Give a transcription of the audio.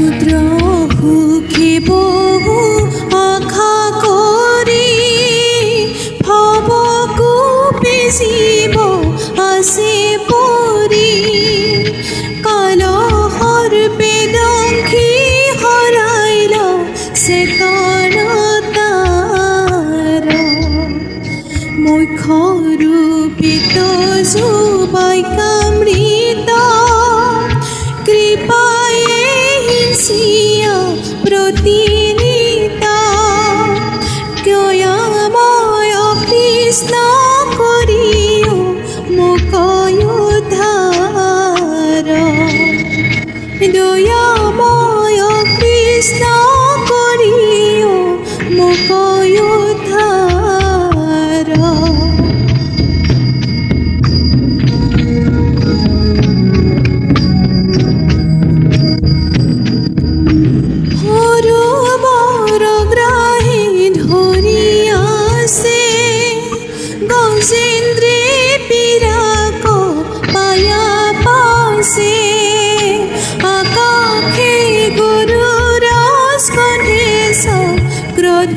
পুত্র সুখী বহু আশা কৰি ভৱকো বেচিব আছে পৰি কালহৰ বেদংখী হৰাইল চেতনতাৰ মুখ্যৰূপিত যুবাইকামৃত কৃপায়ে হিংসিয়া প্ৰতিনিতা কয়াময় কৃষ্ণ কৰিও মোক উদ্ধাৰ দয়াময় কৃষ্ণ কৰিও মোক উদ্ধাৰ গজেন্দ্রে পিরাক পায়া পাশে আকাশে গুরু রস কন্ধেশ ক্রোধ